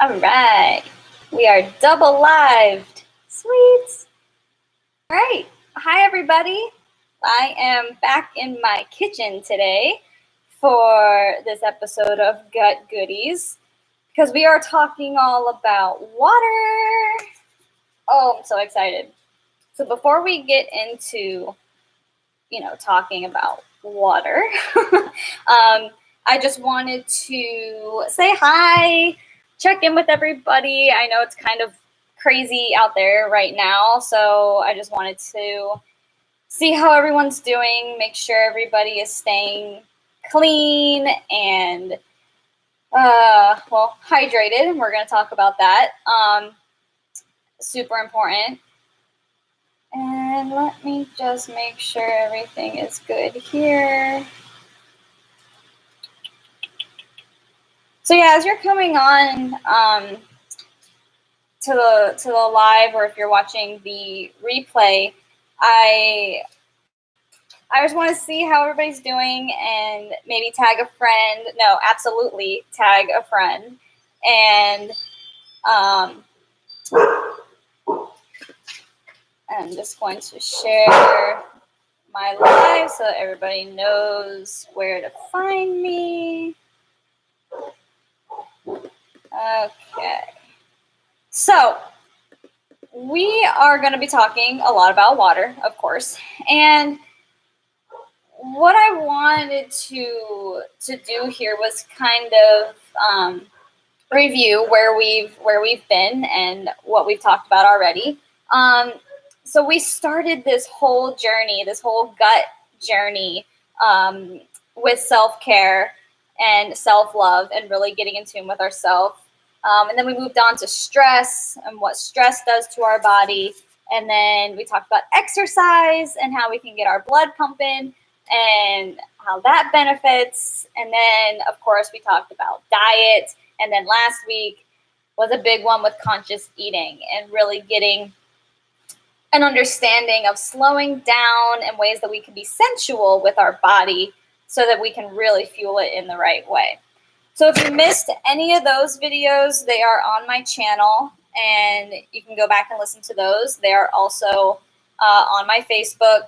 All right. We are double lived. Sweet. All right. Hi, everybody. I am back in my kitchen today for this episode of Gut Goodies because we are talking all about water. Oh, I'm so excited. So before we get into, talking about water, I just wanted to say hi, check in with everybody. I know it's kind of crazy out there right now, so I just wanted to see how everyone's doing, make sure everybody is staying clean and, hydrated. We're going to talk about that. Super important. And let me just make sure everything is good here. So yeah, as you're coming on to the live, or if you're watching the replay, I just want to see how everybody's doing and maybe tag a friend. No, absolutely tag a friend. And I'm just going to share my live so that everybody knows where to find me. Okay. So we are going to be talking a lot about water, of course. And what I wanted to do here was kind of review where we've been and what we've talked about already. So we started this whole journey, this whole gut journey, with self-care and self-love and really getting in tune with ourselves. And then we moved on to stress and what stress does to our body. And then we talked about exercise and how we can get our blood pumping and how that benefits. And then, of course, we talked about diet. And then last week was a big one with conscious eating and really getting an understanding of slowing down and ways that we can be sensual with our body so that we can really fuel it in the right way. So if you missed any of those videos, they are on my channel and you can go back and listen to those. They are also on my Facebook,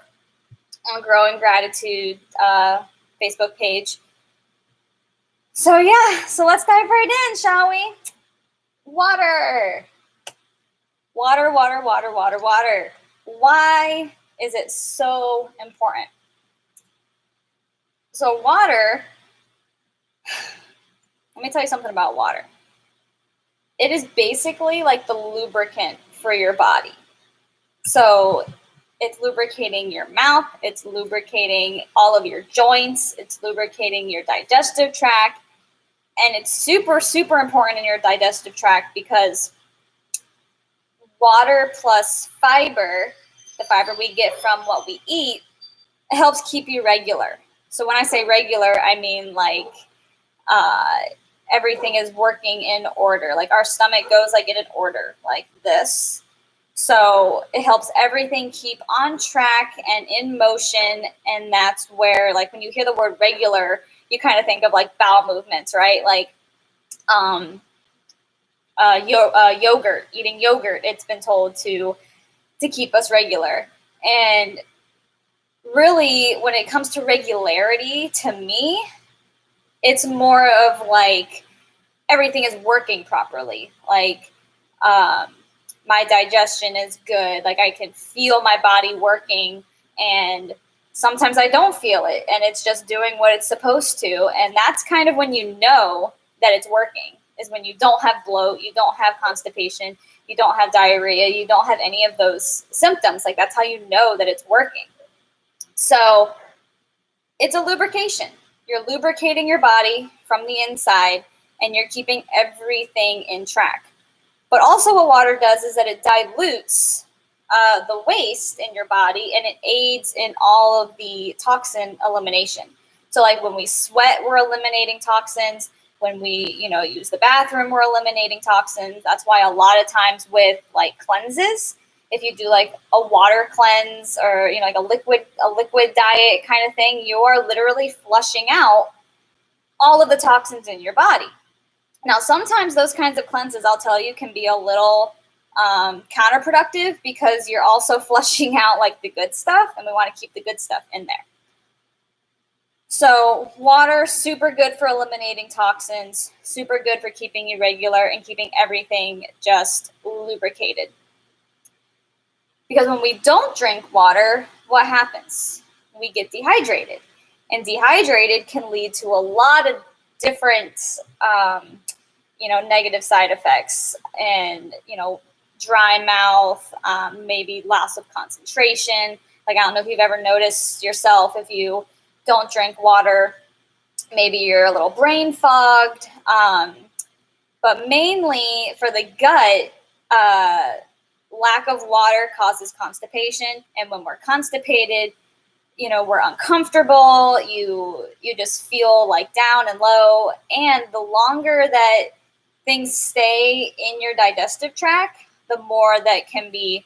on Growing Gratitude Facebook page. So yeah, so let's dive right in, shall we? Water. Water, water, water, water, water. Why is it so important? So water, let me tell you something about water. It is basically like the lubricant for your body. So it's lubricating your mouth, it's lubricating all of your joints, it's lubricating your digestive tract, and it's super, super important in your digestive tract because water plus fiber, the fiber we get from what we eat, helps keep you regular. So when I say regular, I mean like everything is working in order. Like our stomach goes like in an order like this. So it helps everything keep on track and in motion. And that's where, like, when you hear the word regular, you kind of think of like bowel movements, right? Like yogurt, eating yogurt, it's been told to keep us regular. And really, when it comes to regularity, to me, it's more of like everything is working properly. Like my digestion is good. Like I can feel my body working, and sometimes I don't feel it, and it's just doing what it's supposed to. And that's kind of when you know that it's working, is when you don't have bloat, you don't have constipation, you don't have diarrhea, you don't have any of those symptoms. Like that's how you know that it's working. So it's a lubrication. You're lubricating your body from the inside, and you're keeping everything in track. But also what water does is that it dilutes the waste in your body, and it aids in all of the toxin elimination. So like when we sweat, we're eliminating toxins. When we, use the bathroom, we're eliminating toxins. That's why a lot of times with like cleanses, if you do like a water cleanse or, like a liquid diet kind of thing, you are literally flushing out all of the toxins in your body. Now, sometimes those kinds of cleanses, I'll tell you, can be a little counterproductive because you're also flushing out like the good stuff, and we want to keep the good stuff in there. So water, super good for eliminating toxins, super good for keeping you regular and keeping everything just lubricated. Because when we don't drink water, what happens? We get dehydrated. And dehydrated can lead to a lot of different, negative side effects and, dry mouth, maybe loss of concentration. Like, I don't know if you've ever noticed yourself, if you don't drink water, maybe you're a little brain fogged. But mainly for the gut, lack of water causes constipation. And when we're constipated, we're uncomfortable. You just feel like down and low. And the longer that things stay in your digestive tract, the more that can be,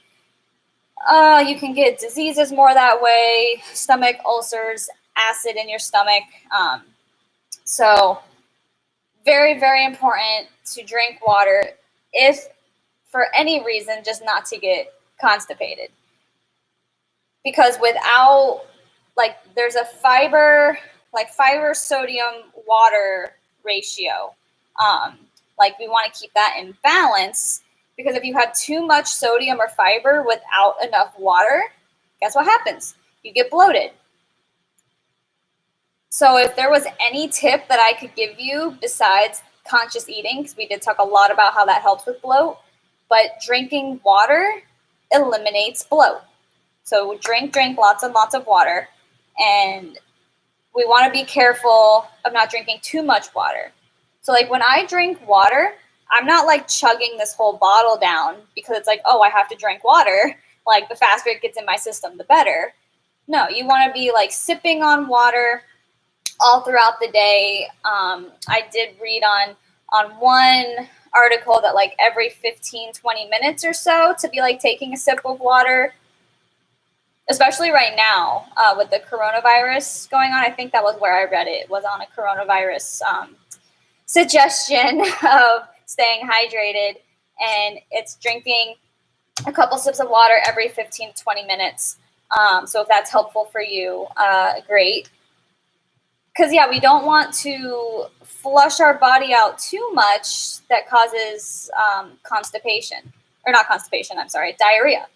you can get diseases more that way, stomach ulcers, acid in your stomach. So very, very important to drink water, if for any reason, just not to get constipated. Because without, there's a fiber sodium water ratio. We want to keep that in balance, because if you have too much sodium or fiber without enough water, guess what happens? You get bloated. So if there was any tip that I could give you besides conscious eating, because we did talk a lot about how that helps with bloat, but drinking water eliminates bloat. So drink lots and lots of water. And we want to be careful of not drinking too much water. So when I drink water, I'm not chugging this whole bottle down because it's I have to drink water. The faster it gets in my system, the better. No, you want to be sipping on water all throughout the day. I did read on one article that every 15-20 minutes or so to be taking a sip of water, especially right now with the coronavirus going on. I think that was where I read it. It was on a coronavirus suggestion of staying hydrated, and it's drinking a couple sips of water every 15-20 minutes. So if that's helpful for you, great. Because, we don't want to flush our body out too much that causes constipation. Or not constipation, I'm sorry, diarrhea.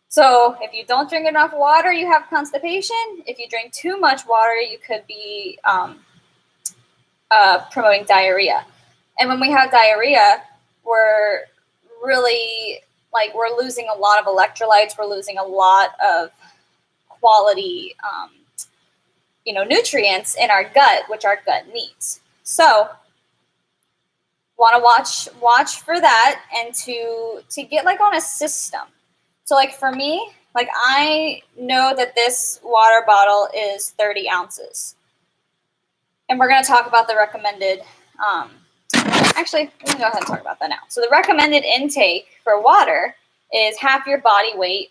So if you don't drink enough water, you have constipation. If you drink too much water, you could be promoting diarrhea. And when we have diarrhea, we're really, we're losing a lot of electrolytes. We're losing a lot of quality nutrients in our gut, which our gut needs. So want to watch for that, and to get on a system. So for me, I know that this water bottle is 30 ounces. And we're going to talk about the recommended, actually, we can go ahead and talk about that now. So the recommended intake for water is half your body weight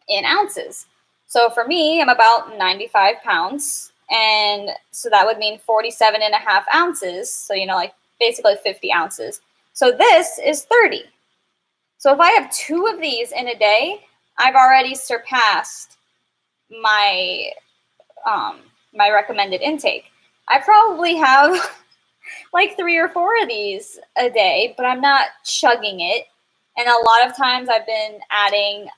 in ounces. So for me, I'm about 95 pounds. And so that would mean 47 and a half ounces. So, basically 50 ounces. So this is 30. So if I have 2 of these in a day, I've already surpassed my my recommended intake. I probably have 3 or 4 of these a day, but I'm not chugging it. And a lot of times I've been adding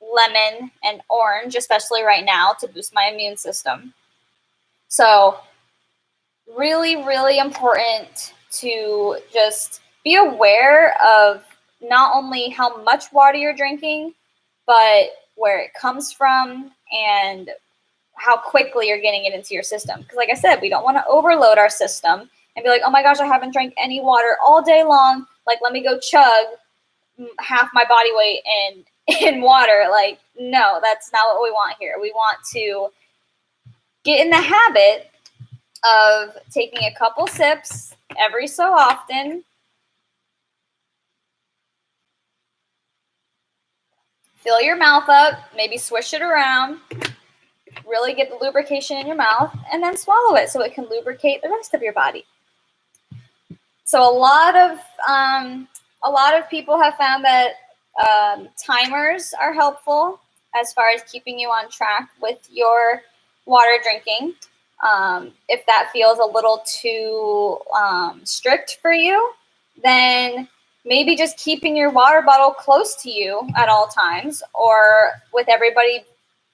lemon and orange, especially right now, to boost my immune system. So really, really important to just be aware of not only how much water you're drinking, but where it comes from and how quickly you're getting it into your system. Because like I said, we don't want to overload our system and be like, oh my gosh, I haven't drank any water all day long. Let me go chug half my body weight in water. No, that's not what we want here. We want to get in the habit of taking a couple sips every so often. Fill your mouth up, maybe swish it around, really get the lubrication in your mouth, and then swallow it so it can lubricate the rest of your body. So a lot of people have found that timers are helpful as far as keeping you on track with your water drinking. If that feels a little too strict for you, then maybe just keeping your water bottle close to you at all times, or with everybody,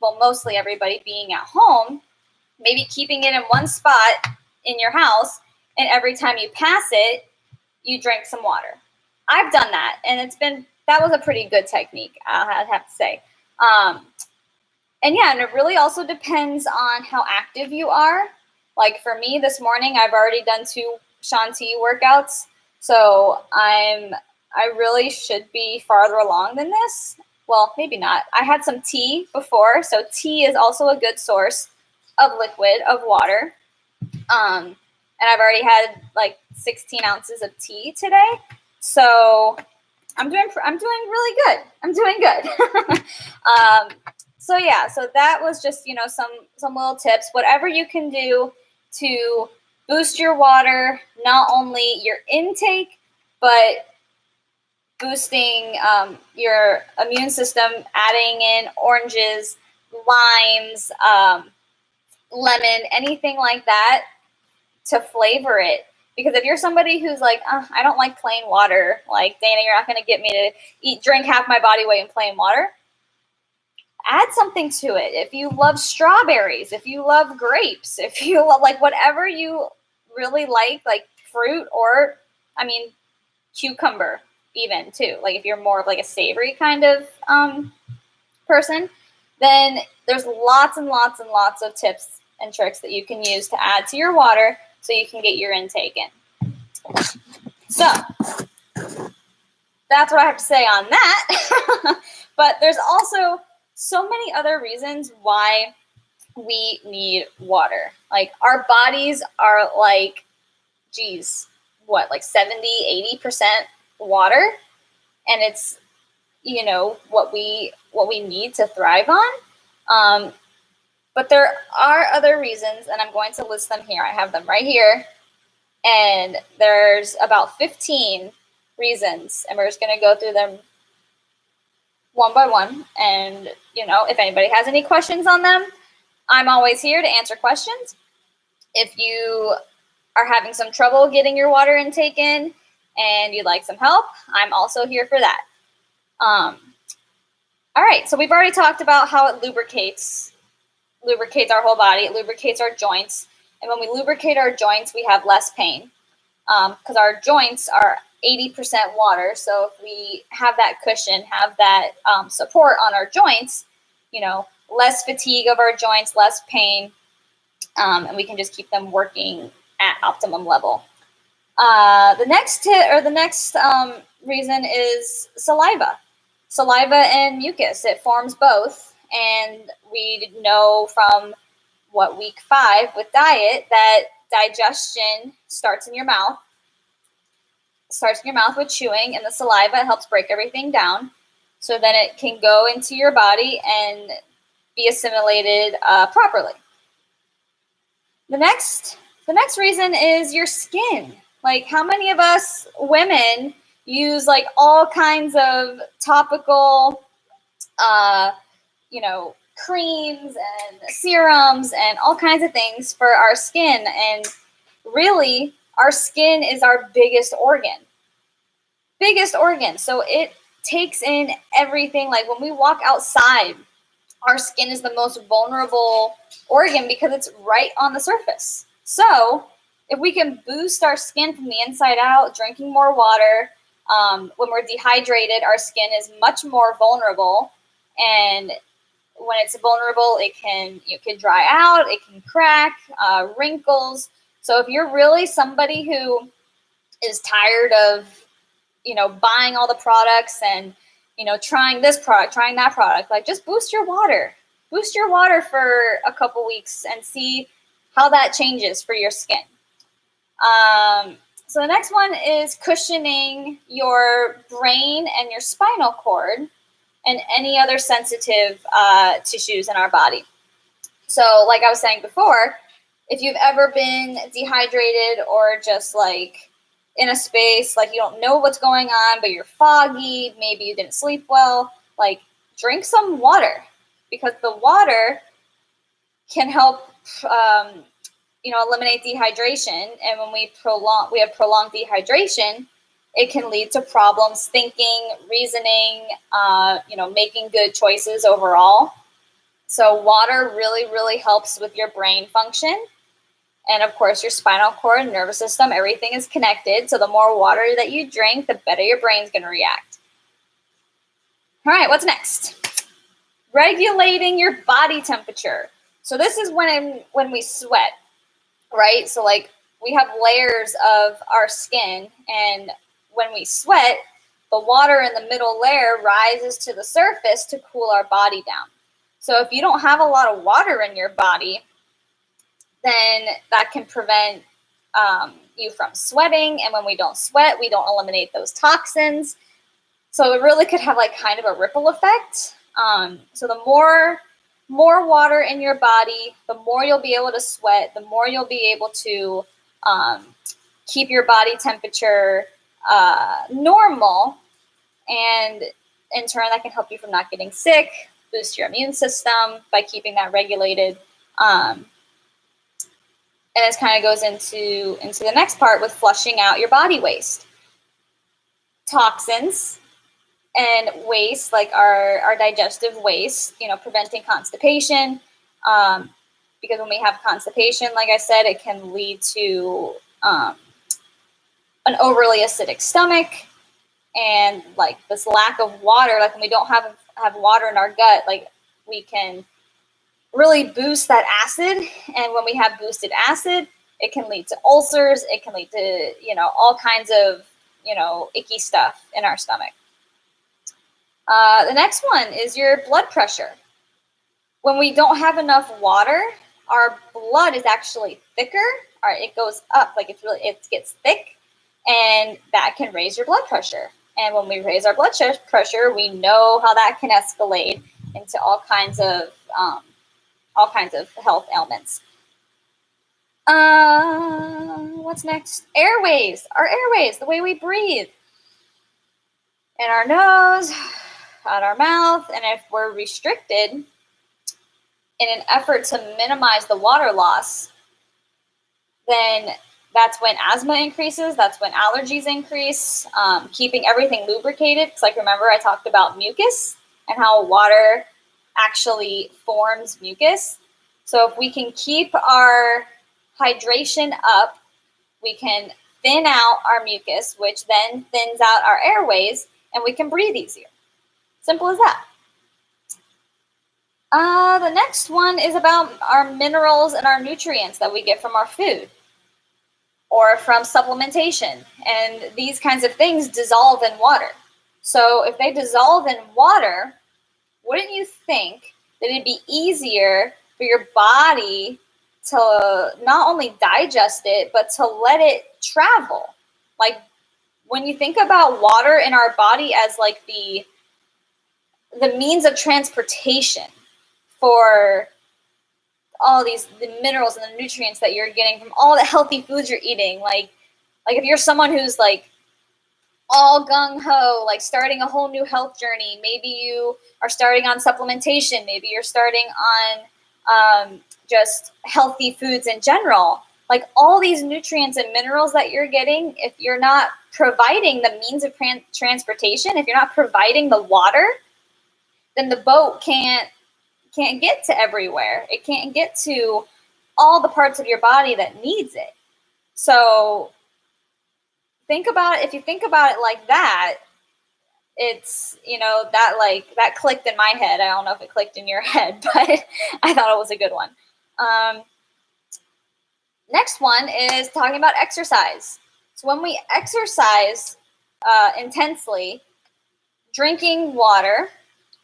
well, mostly everybody being at home, maybe keeping it in one spot in your house, and every time you pass it, you drink some water. I've done that, and that was a pretty good technique, I'd have to say. And yeah, and it really also depends on how active you are. Like for me this morning, I've already done 2 Shanti workouts, so I really should be farther along than this. Well, maybe not. I had some tea before, so tea is also a good source of liquid, of water. And I've already had like 16 ounces of tea today, so I'm doing really good. I'm doing good. So yeah, so that was just, some little tips. Whatever you can do to boost your water, not only your intake, but boosting your immune system, adding in oranges, limes, lemon, anything like that to flavor it. Because if you're somebody who's like, I don't like plain water, like, Dana, you're not going to get me to drink half my body weight in plain water, add something to it. If you love strawberries, if you love grapes, if you love, like, whatever you really like fruit, or, cucumber even too. Like, if you're more of like a savory kind of person, then there's lots and lots and lots of tips and tricks that you can use to add to your water so you can get your intake in. So that's what I have to say on that. But there's also so many other reasons why we need water. Like, our bodies are like, like 70-80% water, and it's what we need to thrive on. But there are other reasons, and I'm going to list them here. I have them right here, and there's about 15 reasons, and we're just going to go through them one by one. And if anybody has any questions on them, I'm always here to answer questions. If you are having some trouble getting your water intake in and you'd like some help, I'm also here for that. All right, so we've already talked about how it lubricates our whole body. It lubricates our joints. And when we lubricate our joints, we have less pain, because our joints are 80% water. So if we have that cushion, have that support on our joints, less fatigue of our joints, less pain, and we can just keep them working at optimum level. The next reason is saliva. Saliva and mucus, it forms both. And we know from week 5 with diet that digestion starts in your mouth. With chewing, and the saliva helps break everything down, so then it can go into your body and be assimilated properly. The next reason is your skin. Like, how many of us women use like all kinds of topical creams and serums and all kinds of things for our skin? And really, our skin is our biggest organ. So it takes in everything. Like, when we walk outside, our skin is the most vulnerable organ because it's right on the surface. So if we can boost our skin from the inside out, drinking more water, when we're dehydrated, our skin is much more vulnerable. And when it's vulnerable, it can dry out, it can crack, wrinkles. So if you're really somebody who is tired of, buying all the products and, trying this product, trying that product, like, just boost your water. Boost your water for a couple weeks and see how that changes for your skin. So the next one is cushioning your brain and your spinal cord and any other sensitive tissues in our body. So, like I was saying before, if you've ever been dehydrated or just like in a space, like you don't know what's going on, but you're foggy, maybe you didn't sleep well, like drink some water, because the water can help eliminate dehydration. And when we have prolonged dehydration, it can lead to problems thinking, reasoning, making good choices overall. So water really, really helps with your brain function. And of course, your spinal cord, nervous system, everything is connected. So the more water that you drink, the better your brain's going to react. All right, what's next? Regulating your body temperature. So this is when we sweat, right? So like we have layers of our skin, and when we sweat, the water in the middle layer rises to the surface to cool our body down. So if you don't have a lot of water in your body, then that can prevent you from sweating. And when we don't sweat, we don't eliminate those toxins. So it really could have like kind of a ripple effect. So the more water in your body, the more you'll be able to sweat, the more you'll be able to keep your body temperature normal. And in turn, that can help you from not getting sick, boost your immune system by keeping that regulated. And this kind of goes into the next part with flushing out your body waste. Toxins and waste, like our digestive waste, preventing constipation. Because when we have constipation, like I said, it can lead to an overly acidic stomach, and like this lack of water, like when we don't have water in our gut, like we can really boost that acid. And when we have boosted acid, it can lead to ulcers. It can lead to, all kinds of, icky stuff in our stomach. The next one is your blood pressure. When we don't have enough water, our blood is actually thicker, or it goes up, like it gets thick, and that can raise your blood pressure. And when we raise our blood pressure, we know how that can escalate into all kinds of health ailments. What's next? Airways. Our airways, the way we breathe. In our nose, out our mouth. And if we're restricted in an effort to minimize the water loss, then that's when asthma increases. That's when allergies increase. Keeping everything lubricated. Because like remember I talked about mucus and how water actually forms mucus. So if we can keep our hydration up, we can thin out our mucus, which then thins out our airways, and we can breathe easier. Simple as that. The next one is about our minerals and our nutrients that we get from our food or from supplementation. And these kinds of things dissolve in water. So if they dissolve in water, wouldn't you think that it'd be easier for your body to not only digest it, but to let it travel? Like when you think about water in our body as like the means of transportation for all the minerals and the nutrients that you're getting from all the healthy foods you're eating, like if you're someone who's like all gung-ho, like starting a whole new health journey, maybe you are starting on supplementation, maybe you're starting on just healthy foods in general, like all these nutrients and minerals that you're getting, if you're not providing the means of transportation, if you're not providing the water, then the boat can't get to everywhere. It can't get to all the parts of your body that needs it. So think about it. If you think about it like that, it's, that clicked in my head. I don't know if it clicked in your head, but I thought it was a good one. Next one is talking about exercise. So when we exercise intensely, drinking water,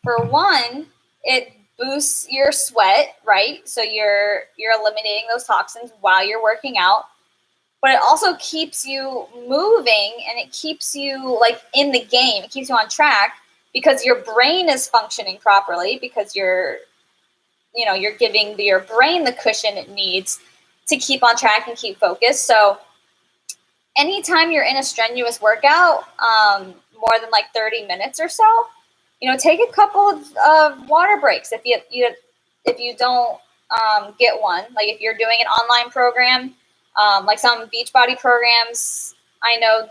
for one, it boosts your sweat, right? So you're eliminating those toxins while you're working out. But it also keeps you moving, and it keeps you like in the game. It keeps you on track because your brain is functioning properly, because you're giving your brain the cushion it needs to keep on track and keep focused. So anytime you're in a strenuous workout, more than like 30 minutes or so, take a couple of water breaks if you don't get one. Like if you're doing an online program, like some Beachbody programs, I know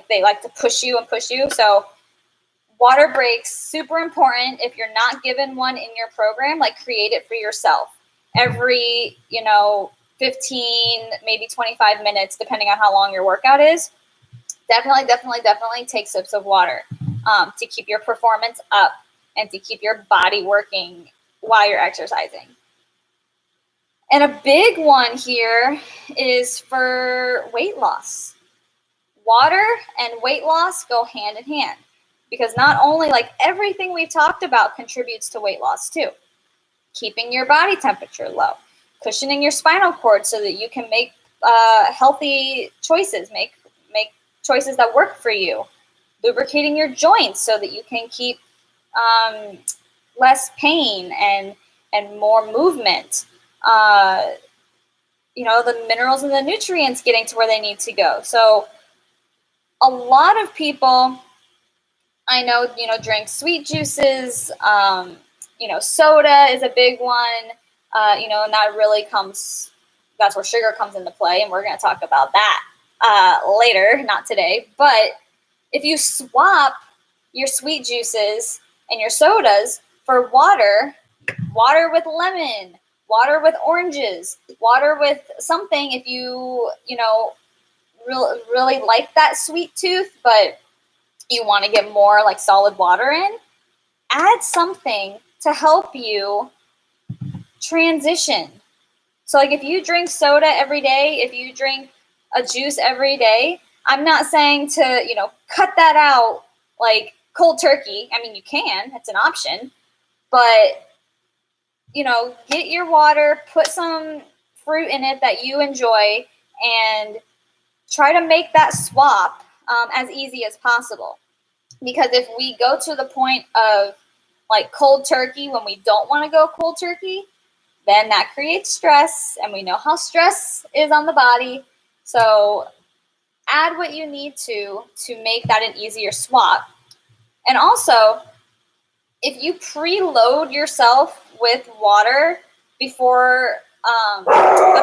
they like to push you. So water breaks, super important. If you're not given one in your program, like create it for yourself. Every, 15, maybe 25 minutes, depending on how long your workout is. Definitely take sips of water to keep your performance up and to keep your body working while you're exercising. And a big one here is for weight loss. Water and weight loss go hand in hand because not only like everything we've talked about contributes to weight loss too. Keeping your body temperature low, cushioning your spinal cord so that you can make healthy choices, make choices that work for you, lubricating your joints so that you can keep less pain and more movement. The minerals and the nutrients getting to where they need to go. So a lot of people I know, drink sweet juices. Soda is a big one. And that really that's where sugar comes into play. And we're going to talk about that later, not today. But if you swap your sweet juices and your sodas for water with lemon, water with oranges, water with something, if you really like that sweet tooth, but you want to get more like solid water in, add something to help you transition. So like if you drink soda every day, if you drink a juice every day, I'm not saying to, cut that out like cold turkey. I mean, you can, it's an option, but get your water, put some fruit in it that you enjoy, and try to make that swap as easy as possible. Because if we go to the point of like cold turkey when we don't want to go cold turkey, then that creates stress, and we know how stress is on the body. So add what you need to make that an easier swap. And also, if you preload yourself with water before a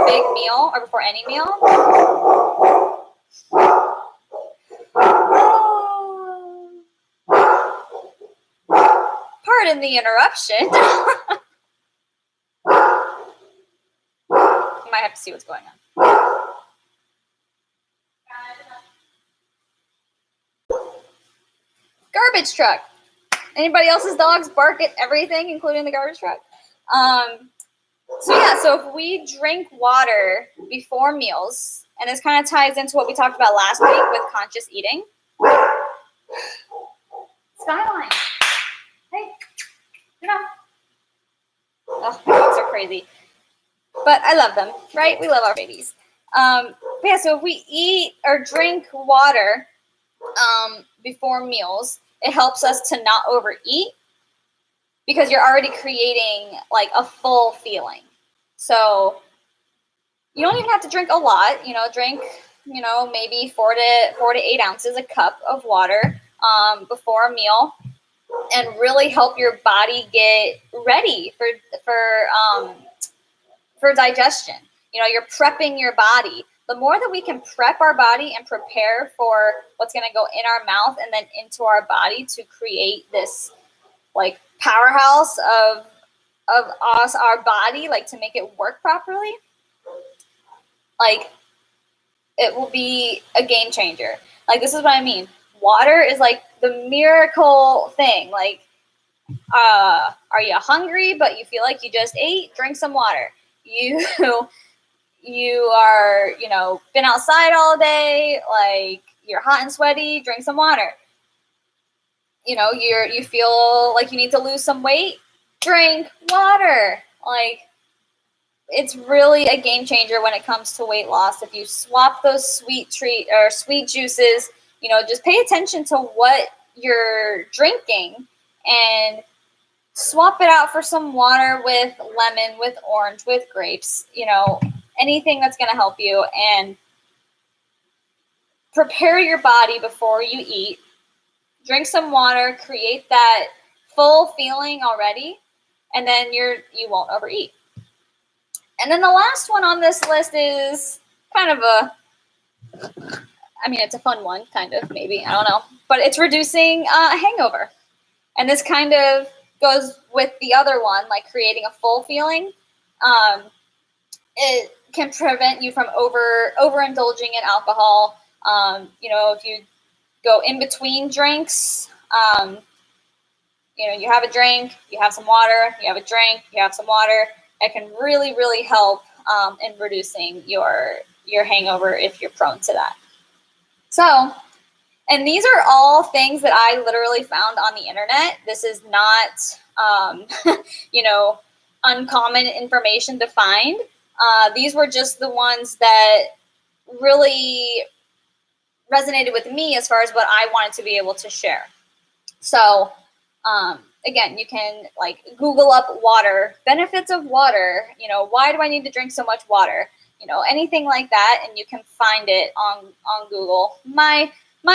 big meal or before any meal, pardon the interruption. You might have to see what's going on. Garbage truck. Anybody else's dogs bark at everything, including the garbage truck? So if we drink water before meals, and this kind of ties into what we talked about last week with conscious eating. Skyline. Hey, get up. Oh, my dogs are crazy. But I love them, right? We love our babies. So if we eat or drink water before meals, it helps us to not overeat because you're already creating like a full feeling. So you don't even have to drink a lot, drink, maybe 4 to 8 ounces, a cup of water before a meal, and really help your body get ready for digestion. You're prepping your body. The more that we can prep our body and prepare for what's going to go in our mouth and then into our body to create this like powerhouse of us, our body, like to make it work properly, like it will be a game changer. Like this is what I mean. Water is like the miracle thing. Like, are you hungry but you feel like you just ate? Drink some water. You are, been outside all day, like you're hot and sweaty, drink some water. You feel like you need to lose some weight, drink water. Like it's really a game changer when it comes to weight loss. If you swap those sweet juices, just pay attention to what you're drinking and swap it out for some water with lemon, with orange, with grapes, anything that's going to help you. And prepare your body before you eat. Drink some water, create that full feeling already, and then you won't overeat. And then the last one on this list is kind of it's a fun one, kind of, maybe, I don't know. But it's reducing a hangover. And this kind of goes with the other one, like creating a full feeling. It can prevent you from overindulging in alcohol. If you go in between drinks, you have a drink, you have some water, you have a drink, you have some water. It can really, really help in reducing your hangover if you're prone to that. So, and these are all things that I literally found on the internet. This is not, uncommon information to find. These were just the ones that really resonated with me as far as what I wanted to be able to share. So, again, you can Google up water, benefits of water, why do I need to drink so much water? Anything like that, and you can find it on Google. My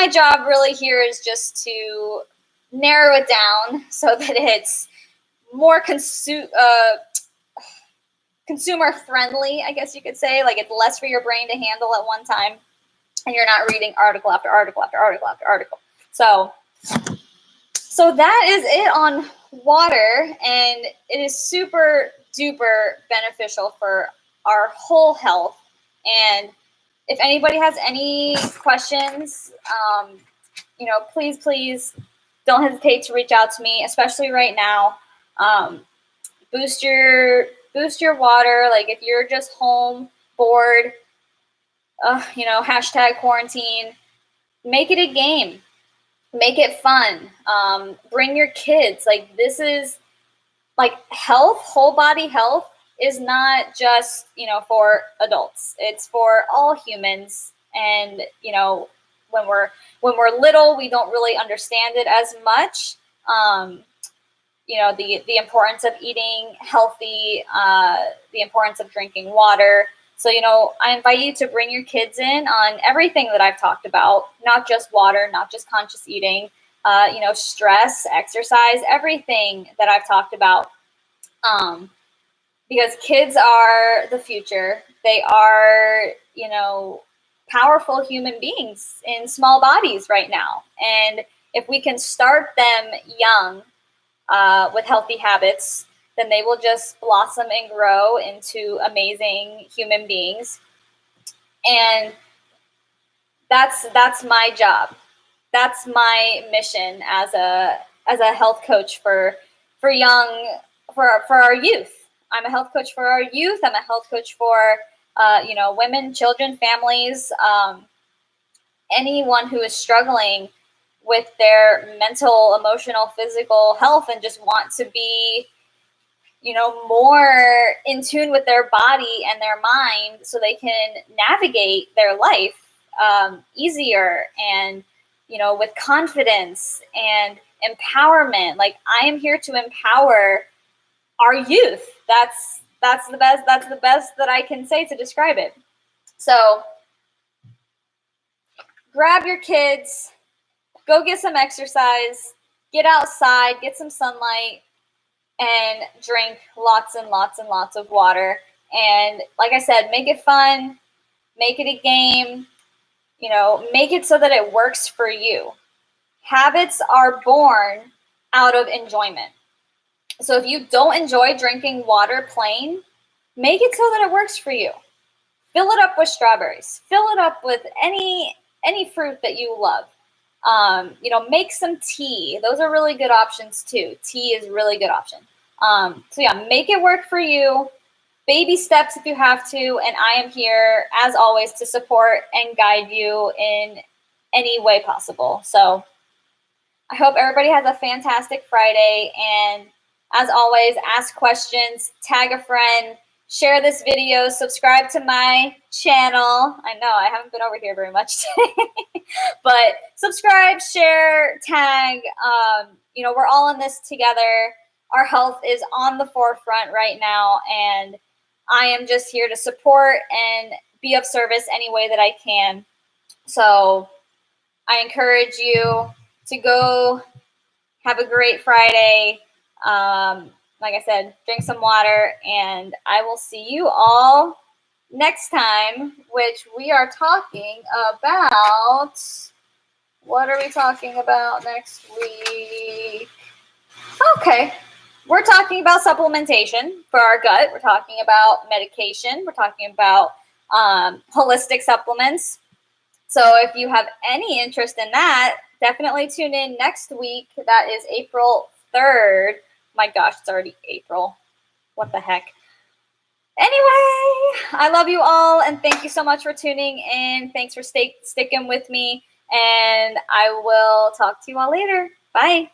job really here is just to narrow it down so that it's more consumer friendly, I guess you could say. Like, it's less for your brain to handle at one time, and you're not reading article after article after article after article. So that is it on water, and it is super duper beneficial for our whole health. And if anybody has any questions, please don't hesitate to reach out to me, especially right now. Boost your water. Like, if you're just home, bored, hashtag quarantine, make it a game. Make it fun. Bring your kids. Like, this is health, whole body health is not just, for adults. It's for all humans. And, when we're little, we don't really understand it as much. The importance of eating healthy, the importance of drinking water. So, I invite you to bring your kids in on everything that I've talked about, not just water, not just conscious eating, stress, exercise, everything that I've talked about. Because kids are the future. They are, powerful human beings in small bodies right now. And if we can start them young with healthy habits, then they will just blossom and grow into amazing human beings. And that's my job. That's my mission as a health coach for our youth. I'm a health coach for our youth. I'm a health coach for women, children, families, anyone who is struggling with their mental, emotional, physical health and just want to be more in tune with their body and their mind so they can navigate their life easier and, with confidence and empowerment. Like, I am here to empower our youth. That's the best that I can say to describe it. So grab your kids, go get some exercise, get outside, get some sunlight, and drink lots and lots and lots of water. And like I said, make it fun, make it a game, make it so that it works for you. Habits are born out of enjoyment. So if you don't enjoy drinking water plain, make it so that it works for you. Fill it up with strawberries. Fill it up with any fruit that you love. Make some tea. Those are really good options too. Tea is a really good option. Make it work for you. Baby steps if you have to. And I am here, as always, to support and guide you in any way possible. So I hope everybody has a fantastic Friday. And as always, ask questions, tag a friend, share this video, subscribe to my channel. I know I haven't been over here very much today, but subscribe, share, tag. We're all in this together. Our health is on the forefront right now, and I am just here to support and be of service any way that I can. So I encourage you to go have a great Friday. Like I said, drink some water, and I will see you all next time, which we are talking about. What are we talking about next week? Okay. We're talking about supplementation for our gut. We're talking about medication. We're talking about holistic supplements. So if you have any interest in that, definitely tune in next week. That is April 3rd. My gosh, it's already April. What the heck? Anyway, I love you all, and thank you so much for tuning in. Thanks for sticking with me, and I will talk to you all later. Bye.